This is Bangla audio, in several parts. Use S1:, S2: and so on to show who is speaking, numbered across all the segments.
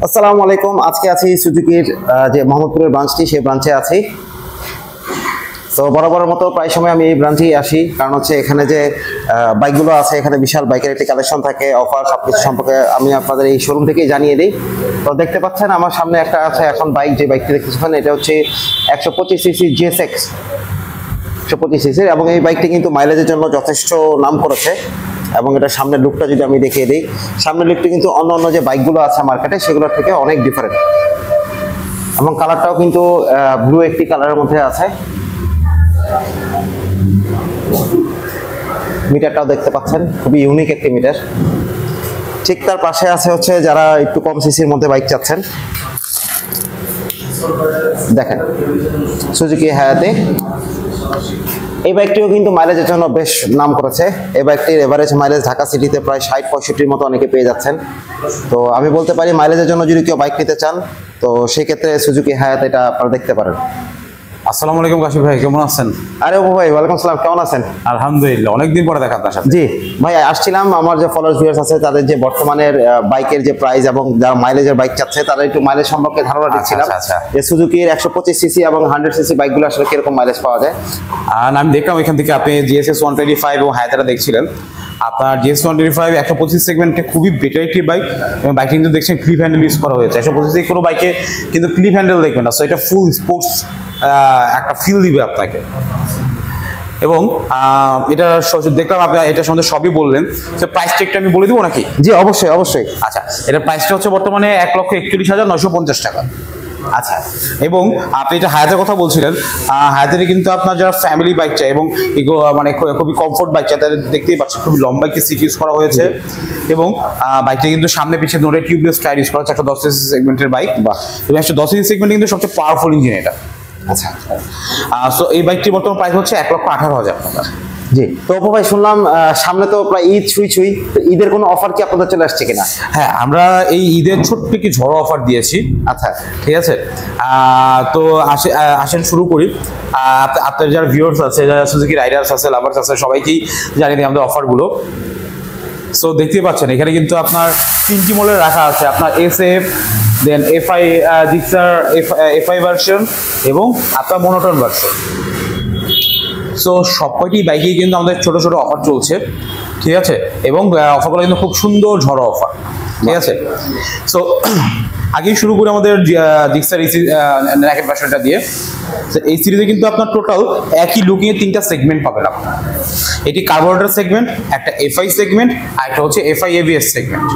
S1: আসসালামু আলাইকুম। আজকে আছি সুজুকির যে মোহাম্মদপুরের ব্রাঞ্চটি, সেই ব্রাঞ্চে আছি। তো বরাবরের মতো প্রায় সময় আমি এই ব্রাঞ্চেই আসি, কারণ হচ্ছে এখানে যে বাইকগুলো আছে, এখানে বিশাল বাইকের একটি কালেকশন থাকে, অফার সবকিছু সম্পর্কে আমি আপনাদের এই শোরুম থেকেই জানিয়ে দিই। তো দেখতে পাচ্ছেন আমার সামনে একটা আছে এখন বাইক, যে বাইকটি দেখতেছেন এটা হচ্ছে 125 সিসি GSX 125 সিসি, এবং এই বাইকটি কিন্তু মাইলেজের জন্য যথেষ্ট নাম করেছে। এবং এটা সামনের লুকটা যদি আমি দেখিয়ে দিই, সামনের লুকটি কিন্তু অন্য যে বাইকগুলো আছে মার্কেটে সেগুলোর থেকে অনেক ডিফারেন্ট, এবং কালারটাও কিন্তু ব্লু একটি কালারের মধ্যে আছে। মিটারটাও দেখতে পাচ্ছেন, খুবই ইউনিক একটি মিটার। ঠিক তার পাশে আছে হচ্ছে যারা একটু কম সিসির মধ্যে বাইক চাচ্ছেন, দেখেন সুজুকি হায়াতে। এই বাইকটিও কিন্তু মাইলেজের জন্য বেশ নাম করেছে। এই বাইকটির এভারেজ মাইলেজ ঢাকা সিটিতে প্রায় 60-65 মতো অনেকে পেয়ে যাচ্ছেন। তো আমি বলতে পারি মাইলেজের জন্য যদি কেউ বাইক নিতে চান, তো সেই ক্ষেত্রে সুজুকি হায়াত এটা আপনারা দেখতে পারেন।
S2: আসসালামু আলাইকুম কাশিফ ভাই, কেমন আছেন?
S1: আরে ও ভাই, ওয়ালাইকুম সালাম, কেমন আছেন?
S2: আলহামদুলিল্লাহ, অনেকদিন পরে দেখা আপনার সাথে।
S1: জি ভাই, আসছিলাম আমার যে ফলোয়ার্স ভিউয়ার্স আছে তাদের যে বর্তমানের বাইকের যে প্রাইস এবং যারা মাইলেজের বাইক চাচ্ছে তারা একটু মাইলেজ সম্পর্কে ধারণা দিচ্ছিলাম। যে সুজুকির 125 সিসি এবং 100 সিসি বাইকগুলো আসলে কিরকম মাইলেজ পাওয়া যায়।
S2: আর আমি দেখলাম এখান থেকে আপনি GSX 125 এবং হায়াতাটা দেখছিলেন। আপনার GSX 125 125 সেগমেন্টে খুবই বেটার একটি বাইক, এবং বাইকটি কিন্তু দেখছেন ক্লিপ হ্যান্ডেল ইউজ করা হয়েছে। 125 কোনো বাইকে কিন্তু ক্লিপ হ্যান্ডেল দেখবেন না, সো এটা ফুল স্পোর্টস একটা ফিল দিবে আপনাকে। এবং এটা দেখলাম আপনি এটা সম্বন্ধে সবই বললেন, তো প্রাইস টেকটা আমি বলে দিব নাকি?
S1: জি অবশ্যই অবশ্যই।
S2: আচ্ছা, এটার প্রাইসটা হচ্ছে বর্তমানে 1,41,950 টাকা। আচ্ছা, এবং আপনি এটা হায়াতের কথা বলছিলেন, হায়াতের কিন্তু আপনার যারা ফ্যামিলি বাইক চাই এবং মানে খুবই কমফোর্ট বাইক চাই তাদের দেখতেই পাচ্ছেন খুবই লম্বা একটি সিট ইউজ করা হয়েছে। এবং বাইকটা কিন্তু সামনে পিছিয়ে দুটো টিউবলেস টায়ার ইউজ করা হচ্ছে, একটা 10 সিসি সেগমেন্টের বাইক। এবং একটা 10 সিসি সেগমেন্ট কিন্তু সবচেয়ে পাওয়ারফুল ইঞ্জিন এটা।
S1: আচ্ছা,
S2: সো এই বাইকটির বর্তমান প্রাইস হচ্ছে 1,18,000 টাকা।
S1: জি, তো অপু ভাই শুনলাম সামনে তো প্রায় ঈদ ছুঁই, ঈদের কোনো অফার কি আপনাদের চলে আসছে কিনা?
S2: হ্যাঁ, আমরা এই ঈদের ছোট্ট কি ঝড়ো অফার দিয়েছি। আচ্ছা, ঠিক আছে। তো আসেন শুরু করি। আপনার যারা ভিউয়ার্স আছে, যারা সুজুকি রাইডার্স আছে, লাভার্স আছে, সবাইকেই জানিয়ে দিই আমাদের অফারগুলো। সো দেখতে পাচ্ছেন এখানে কিন্তু আপনার 3টি মডেল রাখা আছে, আপনার SF, দেন FI জিক্সার FI ভার্সন এবং আপনার মনোটন ভার্সন। সো সবকটি বাইকেই কিন্তু আমাদের ছোট ছোট অফার চলছে, ঠিক আছে। এবং অফারগুলো কিন্তু খুব সুন্দর ঝড়ো অফার, ঠিক আছে। সো আগেই শুরু করি আমাদের জিক্সার ন্যাকেড ভার্সনটা দিয়ে। এই সিরিজে কিন্তু আপনার টোটাল একই লুকিং এ 3টা সেগমেন্ট পাবেন আপনার। এটি কার্বোরেটর সেগমেন্ট, একটা FI সেগমেন্ট, আর একটা হচ্ছে FI ABS সেগমেন্ট।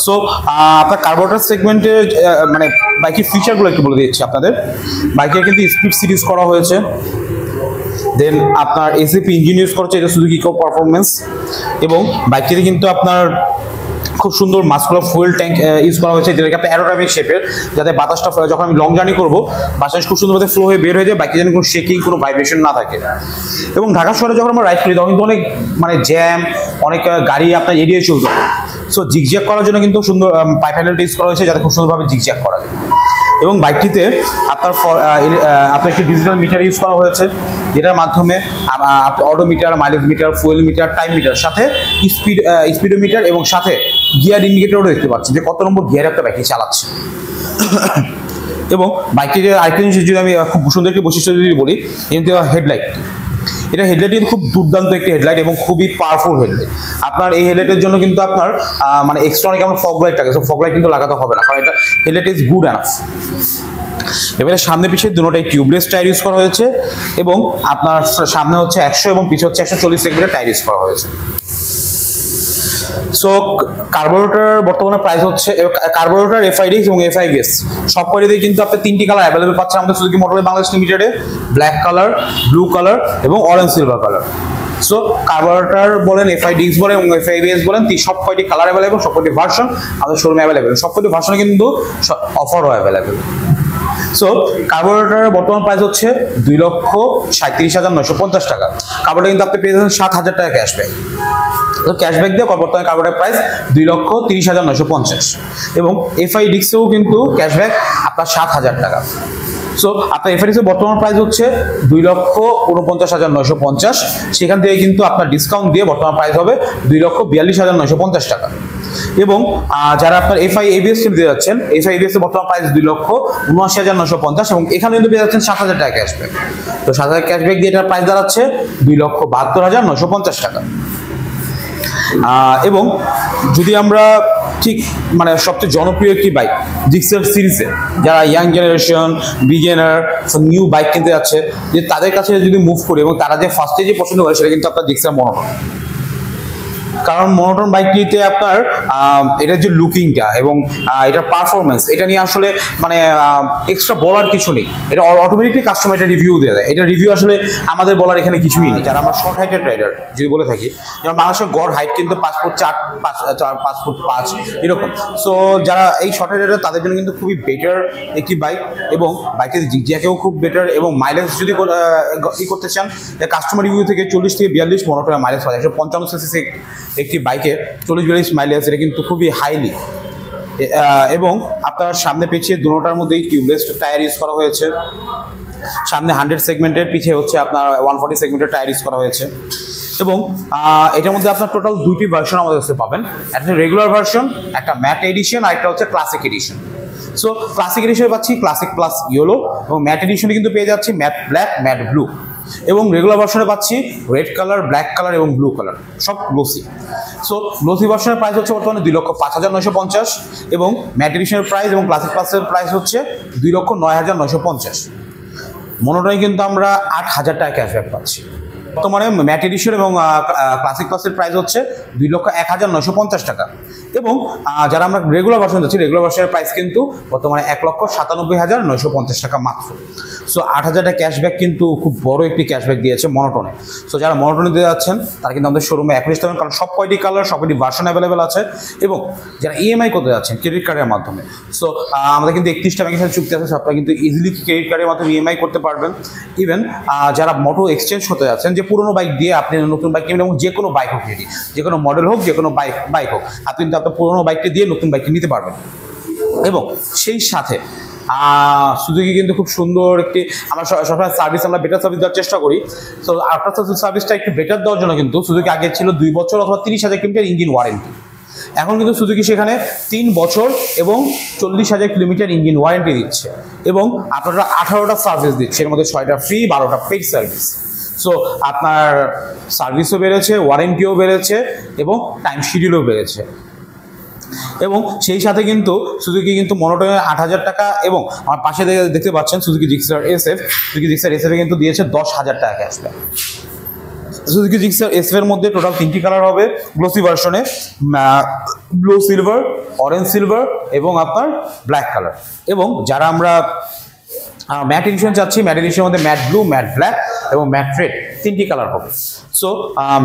S2: সো আপনার কার্বোরেটর সেগমেন্টের মানে বাইকের ফিচারগুলো একটু বলে দিচ্ছি আপনাদের। বাইকের কিন্তু স্পিড সিরিজ করা হয়েছে, দেন আপনার ACP ইঞ্জিন ইউজ করছে, এটা সুজুকি ইকো পারফরমেন্স। এবং বাইকটিতে কিন্তু আপনার খুব সুন্দর মাস্কুলার ফুয়েল ট্যাঙ্ক ইউজ করা হয়েছে, যেটাকে আপনার অ্যারোডাইনামিক শেপের, যাতে বাতাসটা যখন আমি লং জার্নি করবো বাতাস খুব সুন্দরভাবে ফ্লো হয়ে বের হয়ে যায়, বাইকে যেন কোনো শেকিং, কোনো ভাইব্রেশন না থাকে। এবং ঢাকা শহরে যখন আমরা রাইড করি তখন কিন্তু অনেক মানে জ্যাম, অনেক গাড়ি আপনার এড়িয়ে চলতে হয়। সো জিগজ্যাগ করার জন্য কিন্তু সুন্দর পাইপ হ্যান্ডেলটা ইউজ করা হয়েছে, যাতে খুব সুন্দরভাবে জিগজ্যাগ করা যায়। এবং বাইকটিতে আপনার একটি ডিজিটাল মিটার ইউজ করা হয়েছে, যেটার মাধ্যমে odometer, mileage meter, fuel meter, time meter, সাথে স্পিডোমিটার এবং সাথে গিয়ার ইন্ডিকেটরও দেখতে পাচ্ছি যে কত নম্বর গিয়ারে একটা বাইকটি চালাচ্ছে। এবং বাইকটির আরেকটি জিনিস যদি আমি খুব সুন্দর একটি বৈশিষ্ট্য যদি বলি, কিন্তু হেডলাইট। এটা হেডলাইট কিন্তু খুব দুর্দান্ত একটি হেডলাইট এবং খুবই পাওয়ারফুল হেডলাইট। আপনার এই হেডলাইটের জন্য কিন্তু আপনার মানে এক্সট্রা অনেক আমার ফগ লাইট থাকে, সো ফগ লাইট কিন্তু লাগাতে হবে না, কারণ এটা হেডলাইট ইজ গুড এনাফ। এবারে সামনে পিছিয়ে দুটোটাই টিউবলেস টায়ার ইউজ করা হয়েছে, এবং আপনার সামনে হচ্ছে 100 এবং পিছনে হচ্ছে 140 সেগমেন্টের টায়ার ইউজ করা হয়েছে। সো কার্বোরেটর বর্তমানে প্রাইস হচ্ছে, কার্বোরেটর FID এবং FIBS সব কয়টিতেই কিন্তু আপনি 3টি কালার অ্যাভেলেবল পাচ্ছেন আমাদের সুজুকি মোটরস বাংলাদেশ লিমিটেডে, ব্ল্যাক কালার, ব্লু কালার এবং orange silver colour. So carburettor বলেন, FID বলেন এবং FIBS বলেন, সব কয়টি কালার অ্যাভেলেবল, সব কয়টি ভার্সন আমাদের শোরুমে অ্যাভেলেবল, সব কয়টি ভার্সনে কিন্তু অফারও অ্যাভেলেবল। সো কার্বোরেটরের বর্তমান প্রাইস হচ্ছে 2,37,950 টাকা। কার্বোরেটর কিন্তু আপনি পেয়ে যাচ্ছেন 7,000 টাকা ক্যাশব্যাক। তো ক্যাশব্যাক দিয়ে বর্তমানে কার্বোরেটর প্রাইস 2,30,950। এবং FI ডিক্সেও কিন্তু ক্যাশব্যাক আপনার 7,000 টাকা। সো আপনার এফআরএস এর বর্তমান প্রাইস হচ্ছে 2,49,950, সেখান থেকে কিন্তু আপনার ডিসকাউন্ট দিয়ে বর্তমান প্রাইস হবে 2,42,950 টাকা। এবং যারা আপনার এফআই এবিএস দিয়ে যাচ্ছেন, এফআই এবিএস এর বর্তমান প্রাইস 2,79,950 এবং এখানে কিন্তু পেয়ে যাচ্ছেন 7,000 টাকা ক্যাশব্যাক। তো 7,000 ক্যাশব্যাক দিয়ে এটার প্রাইস দাঁড়াচ্ছে 2,72,950 টাকা। এবং যদি আমরা ঠিক মানে সবচেয়ে জনপ্রিয় একটি বাইক জিক্সার সিরিজে যারা young generation beginner new bike কিনতে যাচ্ছে, যে তাদের কাছে যদি মুভ করি এবং তারা যে ফার্স্টে যে পছন্দ করে সেটা কিন্তু আপনার জিক্সার মনোটন। কারণ মনোটন বাইকটিতে আপনার এটার যে লুকিংটা এবং এটার পারফরমেন্স, এটা নিয়ে আসলে মানে এক্সট্রা বলার কিছু নেই। এটা অটোমেটিকলি কাস্টমার এটা রিভিউ দিয়ে দেয়। এটা রিভিউ আসলে আমাদের বলার এখানে কিছুই নেই। যারা আমরা শর্ট হাইটের রাইডার যদি বলে থাকি, যেমন বাংলাদেশের গড় হাইট কিন্তু 5 ফুট 4, 5 ফুট 5 এরকম। সো যারা এই শর্ট হাইট রাইডার তাদের জন্য কিন্তু খুবই বেটার একটি বাইক এবং বাইকের জিগজ্যাগেও খুব বেটার এবং মাইলেজ যদি করতে চান, কাস্টমার রিভিউ থেকে 40 থেকে 42 মনোটনের মাইলেজ পাওয়া যায়। 155 সিসি একটি বাইকে 40-42 মাইলেজ, এটা কিন্তু খুবই হাইলি। এবং আপনার সামনে পিছিয়ে দুটোটার মধ্যেই টিউবলেস টায়ার ইউজ করা হয়েছে। সামনে 100 সেগমেন্টের, পিছিয়ে হচ্ছে আপনার 140 সেগমেন্টের টায়ার ইউজ করা হয়েছে। এবং এটার মধ্যে আপনার টোটাল 2টি ভার্সন আমাদের কাছে পাবেন, একটা রেগুলার ভার্সন, একটা ম্যাট এডিশন, আর একটা হচ্ছে ক্লাসিক এডিশন। সো ক্লাসিক এডিশনে পাচ্ছি ক্লাসিক প্লাস ইয়েলো এবং ম্যাট এডিশনে কিন্তু পেয়ে যাচ্ছি ম্যাট ব্ল্যাক, ম্যাট ব্লু। এবং রেগুলার ভার্সনে পাচ্ছি রেড কালার, ব্ল্যাক কালার এবং ব্লু কালার, সব গ্লোসি। সো গ্লোসি ভার্সনের প্রাইস হচ্ছে বর্তমানে 2,05,950 এবং ম্যাট এডিশনের প্রাইস এবং ক্লাসিক প্লাসের প্রাইস হচ্ছে 2,09,950। মনোটনে কিন্তু আমরা 8,000 টাকা ক্যাশব্যাক পাচ্ছি। বর্তমানে ম্যাট এডিশন এবং ক্লাসিক প্লাসের প্রাইস হচ্ছে 2,01,950 টাকা। এবং যারা আমরা রেগুলার ভার্সন যাচ্ছি, রেগুলার ভার্সনের প্রাইস কিন্তু বর্তমানে 1,97,950 টাকা মাত্র। সো 8,000 টাকা ক্যাশব্যাক কিন্তু খুব বড় একটি ক্যাশব্যাক দিয়েছে মনোটনে। সো যারা মনোটনে দিয়ে যাচ্ছেন তারা কিন্তু আমাদের শোরুমে এখন আসতে পারেন, কারণ সব কয়টি কালার, সব কয়টি ভার্সন অ্যাভেলেবেল আছে। এবং যারা ইএমআই করতে যাচ্ছেন ক্রেডিট কার্ডের মাধ্যমে, সো আমাদের কিন্তু 31টা ব্যাংকের সাথে চুক্তি আছে, আপনারা কিন্তু ইজিলি ক্রেডিট কার্ডের মাধ্যমে ইএমআই করতে পারবেন। ইভেন যারা মোটো এক্সচেঞ্জ করতে যাচ্ছেন, যে পুরোনো বাইক দিয়ে আপনি নতুন বাইক কিনবেন, এবং যে কোনো বাইক হোক, যে কোনো মডেল হোক, যে কোনো বাইক হোক, আপনি কিন্তু আপনার পুরোনো বাইকটি দিয়ে নতুন বাইকটি নিতে পারবেন। এবং সেই সাথে সুজুকি কিন্তু খুব সুন্দর একটি, আমরা সবসময় সার্ভিস, আমরা বেটার সার্ভিস দেওয়ার চেষ্টা করি। তো আফটার সার্ভিসটা একটু বেটার দেওয়ার জন্য কিন্তু সুজুকি আগে ছিল 2 বছর অথবা 30,000 কিলোমিটার ইঞ্জিন ওয়ারেন্টি। এখন কিন্তু সুজুকি সেখানে 3 বছর এবং 40,000 কিলোমিটার ইঞ্জিন ওয়ারেন্টি দিচ্ছে এবং আপনারা 18টা সার্ভিস দিচ্ছে, এর মধ্যে 6টা ফ্রি, 12টা পেইড সার্ভিস। সো আপনার সার্ভিসও বেড়েছে, ওয়ারেন্টিও বেড়েছে এবং টাইম শিডিউলও বেড়েছে। এবং সেই সাথে কিন্তু সুজুকি কিন্তু মনোটনে 8,000 টাকা এবং আমার পাশে দেখতে পাচ্ছেন Suzuki Gixxer SF, Suzuki Gixxer SF কিন্তু দিয়েছে 10,000 টাকা ক্যাশব্যাক। সুজুকি জিক্সার এসএফ এর মধ্যে টোটাল 3টি কালার হবে গ্লোসি ভার্সনে, ব্লু সিলভার, অরেঞ্জ সিলভার এবং আপনার ব্ল্যাক কালার। এবং যারা আমরা ম্যাট এডিশন চাচ্ছি, ম্যাট এডিশনের মধ্যে ম্যাট ব্লু, ম্যাট ব্ল্যাক এবং ম্যাট রেড 3টি কালার হবে। সো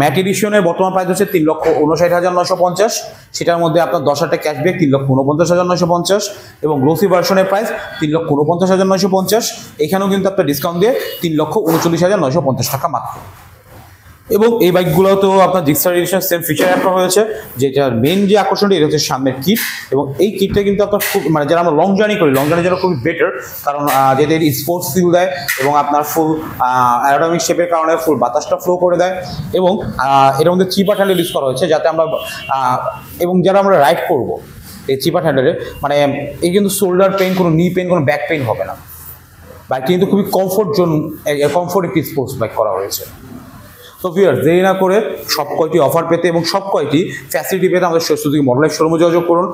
S2: ম্যাট এডিশনের বর্তমান প্রাইস হচ্ছে 3,59,950, সেটার মধ্যে আপনার 10,000 টাকা ক্যাশব্যাক 3,49,950 এবং গ্লোসি ভার্সনের প্রাইস 3,49,950। এখানেও কিন্তু আপনার ডিসকাউন্ট দিয়ে 3,39,950 টাকা মাত্র। এবং এই বাইকগুলোতেও আপনার জিক্সার এডিশনের সেম ফিচার অ্যাড করা হয়েছে, যেটা মেন যে আকর্ষণটা এটা হচ্ছে সামনের কিট। এবং এই কিটটা কিন্তু আপনার খুব মানে যারা আমরা লং জার্নি করি, লং জার্নির জন্য খুবই বেটার, কারণ যেটা স্পোর্টস ফিল দেয় এবং আপনার ফুল অ্যারোডাইনামিক শেপের কারণে ফুল বাতাসটা ফ্লো করে দেয়। এবং এর মধ্যে চিপার হ্যান্ডেল ইউজ করা হয়েছে যাতে আমরা এবং যারা আমরা রাইড করব এই চিপার হ্যান্ডেলে, মানে এই কিন্তু শোল্ডার পেইন, কোনো নি পেইন, কোনো ব্যাক পেইন হবে না। বাইকটি কিন্তু খুবই কমফোর্ট একটি স্পোর্টস বাইক করা হয়েছে। তো ভিউয়ার্স, দেরি না করে সব কয়টি অফার পেতে এবং সব কয়টি ফ্যাসিলিটি পেতে আমাদের সুজুকি মডেল শোরুমে যোগাযোগ করুন।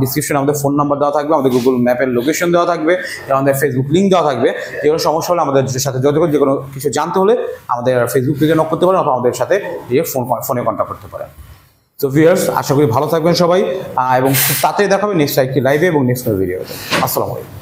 S2: ডিসক্রিপশনে আমাদের ফোন নাম্বার দেওয়া থাকবে, আমাদের গুগল ম্যাপের লোকেশন দেওয়া থাকবে, আমাদের ফেসবুক লিঙ্ক দেওয়া থাকবে। যে কোনো সমস্যা হলে আমাদের সাথে যোগাযোগ করুন, যে কোনো কিছু জানতে হলে আমাদের ফেসবুক পেজে নক করতে পারেন অথবা আমাদের সাথে ফোনে কন্ট্যাক্ট করতে পারেন। তো ভিউয়ার্স, আশা করি ভালো থাকবেন সবাই এবং তাড়াতাড়ি দেখা হবে নেক্সট একটি লাইভে এবং নেক্সট ভিডিওতে। আসসালামু আলাইকুম।